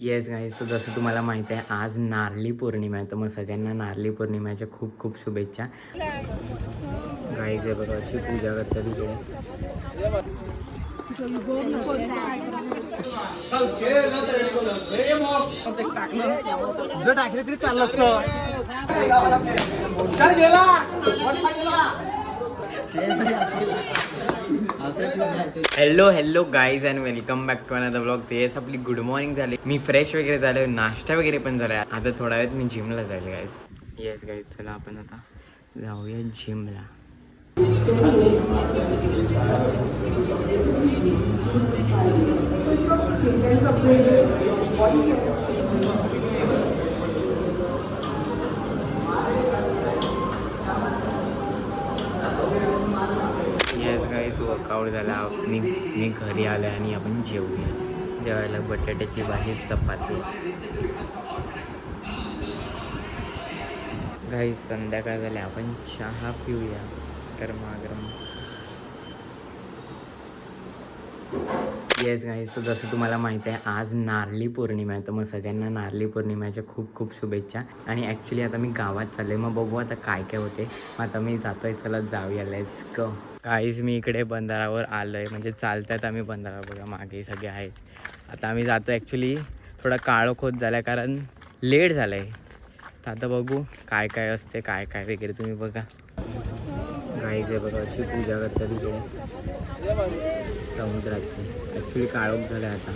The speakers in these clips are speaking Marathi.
येस गाईज, तर जसं तुम्हाला माहिती आहे आज नारळी पौर्णिमा आहे, तर मग सगळ्यांना नारळी पौर्णिमेच्या खूप खूप शुभेच्छा. गाईज हे बघा अशी पूजा करतात तिकडे. Hello guys and welcome back to another blog. तेच आपली गुड मॉर्निंग झाली, मी फ्रेश वगैरे झाले, नाश्ता वगैरे पण झाला. आता थोड्या वेळात मी जिमला जाईल गाईज. येस गाईज, चला आपण आता जाऊया जिमला. येस गाईज, वर्कआउट झाला. मी घरी आलो आणि आपण जेवूया. जेवायला बटाट्याची भाजी, चपाती. गाईज संध्याकाळ झाले, आपण चहा पिऊया गरमागरम. येस गाईज, तर जसं तुम्हाला माहिती आहे आज नारळी पौर्णिमा आहे, तर मग सगळ्यांना नारळी पौर्णिमेच्या खूप खूप शुभेच्छा. आणि ॲक्च्युली आता मी गावात चालले, मग बघू आता काय काय होते. मग आता मी जातो आहे, चला जाऊया, लेट्स गो. गाईज मी इकडे बंधारावर आलो आहे, म्हणजे चालतात आम्ही बंधारा, बघा मागे सगळे आहेत. आता आम्ही जातो. ॲक्च्युली थोडा काळोख झाला आहे कारण लेट झालं आहे. तर आता बघू काय काय असते, काय काय वगैरे तुम्ही बघा. गाईज आहे बघा अशी पूजा करतात तिकडे समुद्राची. ॲक्च्युली काळोख झाला आहे आता.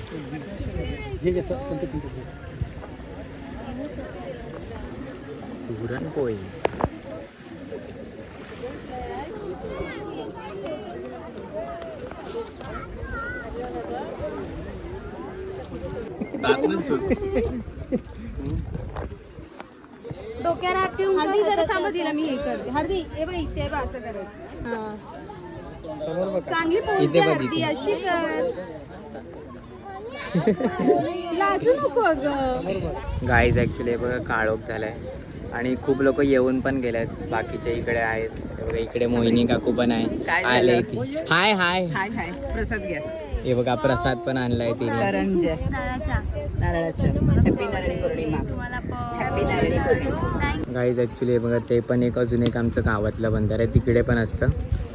पुरणपोळी. डोक्याला हात ठेवून हळदी जरा थांबा, दिला मी हे करते. हळदी हे बाई ते बा असं करायचं. चांगली पोहोचते हळदी अशी कर. लाजू नको ग. गाईज ॲक्च्युली बघा काळोख झालाय आणि खूप लोक येऊन पण गेले आहेत. बाकीचे इकडे आहेत बघा, इकडे मोहिनी काकू पण आहे. आले हाय हाय हाय हाय, प्रसाद घ्या. हे बघा प्रसाद पण आणलाय तिने. करंज्या नारळाच्या. Happy Narali Purnima. Happy Narali Purnima. Guys actually हे बघा ते पण एक अजून एक आमचं गावातलं बंधार आहे, तिकडे पण असतं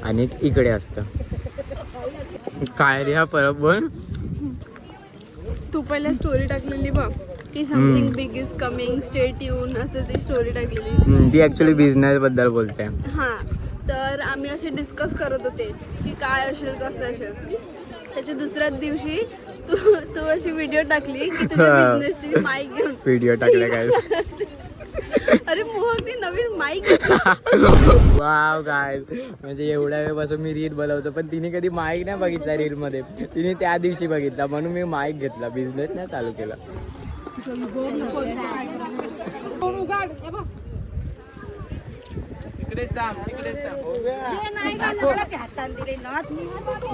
आणि एक इकडे असतं. काय रे हा परब बोल. तू पहिला स्टोरी टाकलेली बघ की something big is coming, stay tune असं ती स्टोरी टाकलेली. ती ॲक्च्युली बिझनेस बद्दल बोलते. हां, तर आम्ही असे डिस्कस करत होते की काय असेल कसं असेल. त्याच्या दुसऱ्याच दिवशी तू अशी व्हिडिओ टाकली की तुझ्या बिझनेसची माईक घेऊन व्हिडिओ टाकला काय. अरे मोहक ती नवीन माईक. वाव गाईज, म्हणजे एवढ्या वेळपासून मी रील बनवतो पण तिने कधी माईक नाही बघितला रील मध्ये. तिने त्या दिवशी बघितला म्हणून मी माईक घेतला, बिझनेस नाही चालू केला.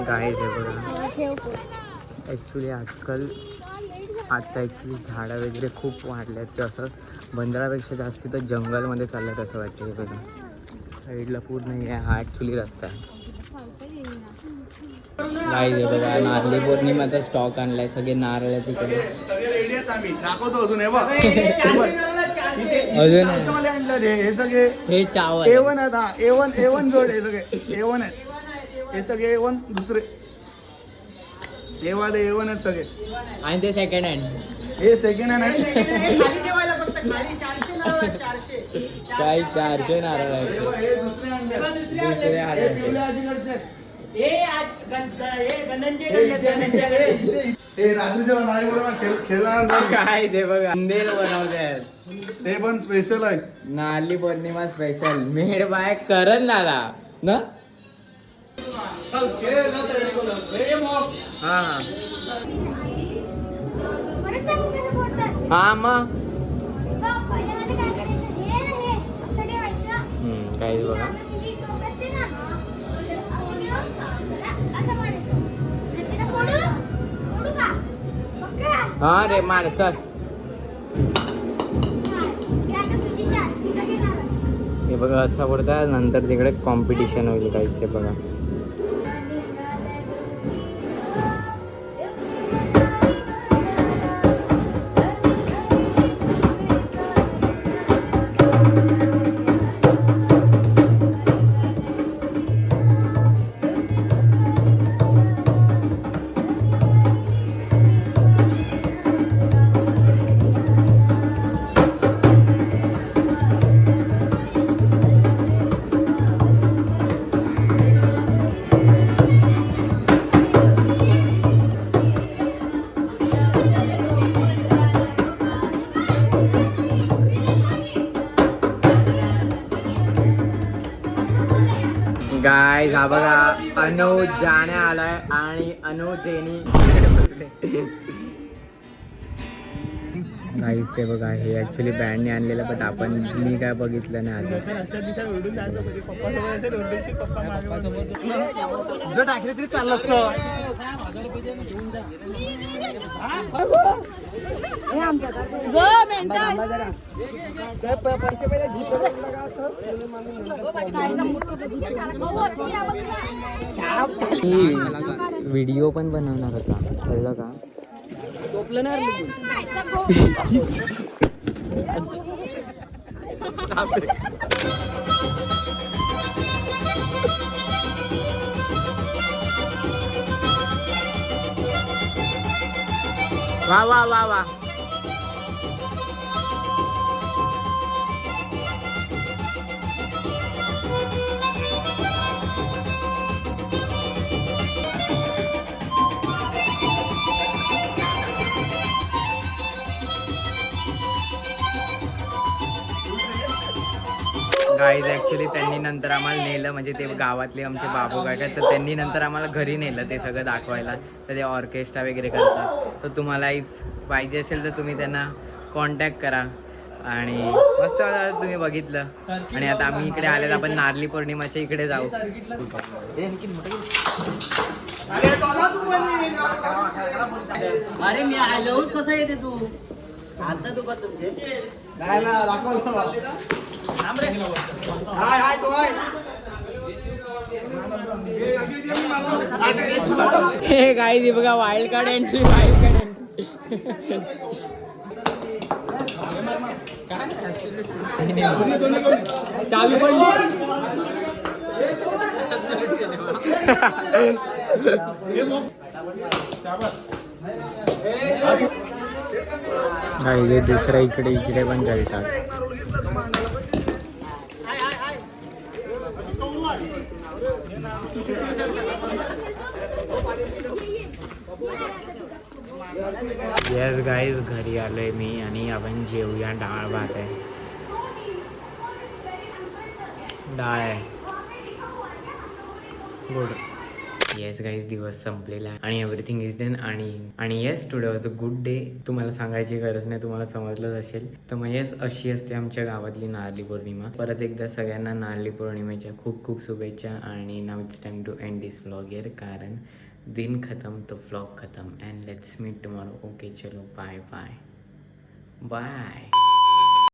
गाईज हे बघा ॲक्च्युली आजकाल आता ॲक्च्युली झाडं वगैरे खूप वाढले आहेत, ते असं बंदरापेक्षा जास्ती तर जंगलमध्ये चाललं आहेत असं वाटतं. हे बघा साईडला पूर्ण हे हा ॲक्च्युली रस्ता आहे. गाईज हे बघा नारळी पौर्णिमाचा स्टॉक आणलाय, सगळे नारळ आहे तिकडे. अजून हे सगळे हे चावल A1 आहेत. A1 जोड हे सगळे A1 आहेत. हे सगळे A1 दुसरे A1 आहेत सगळे. आणि ते सेकंड हँड. हे सेकंड हँड आहे. काही 400 नारळ आहेत. हे दुसरे हँड दुसरे हात. हे रात्रीच्या नारळी खेळला काय ते बघा अंधेर बनवतात, ते पण स्पेशल आहे. Narali Purnima special made by करण दादा ना. हा हा मग काही बघा. हा रे मार चल. हे बघा असं बोलतात, नंतर तिकडे कॉम्पिटिशन होईल काहीच. ते बघा गाईज हा बघा अनु जाण्या आलाय आणि अनु जेनी इकडे बसले. गाईज ते बघा हे ऍक्च्युली बँडने आणलेलं बट मी काय बघितलं नाही आधी. टाकले तरी चाललं असतं. व्हिडिओ पण बनवणार होता कळलं का. वा वा वा वा. गाईज ऍक्च्युली त्यांनी नंतर आम्हाला नेलं म्हणजे ते गावातले आमचे बाबू काय काय तर त्यांनी नंतर आम्हाला घरी नेलं ते सगळं दाखवायला. तर ते ऑर्केस्ट्रा वगैरे करतात. तर तुम्हाला इफ पाहिजे असेल तर तुम्ही त्यांना कॉन्टॅक्ट करा. आणि मस्त तुम्ही बघितलं. आणि आता आम्ही इकडे आलेत आपण नारली पौर्णिमाच्या इकडे जाऊ. अरे मी आलो कसं येते तू आता तू तुमचे नाही ना दाखवतो. हे गाईज बघा वाईल्ड कार्ड एंट्री चावी पडली. गाईज दुसऱ्या इकडे पण खेळतात. येस गाईज घरी आलोय मी आणि आपण जेवूया. डाळ भात आहे. डाळ आहे गुड. येस गाईज दिवस संपलेला आहे आणि एव्हरीथिंग इज डन. आणि yes today was a good day. तुम्हाला सांगायची गरज नाही तुम्हाला समजलंच असेल. तर मग येस अशी असते आमच्या गावातली नारळी पौर्णिमा. परत एकदा सगळ्यांना नारळी पौर्णिमेच्या खूप खूप शुभेच्छा. आणि नाव it's time to end this vlog here कारण दिन खत्म तो व्लॉग खत्म. And let's meet tomorrow. Okay चलो बाय बाय बाय.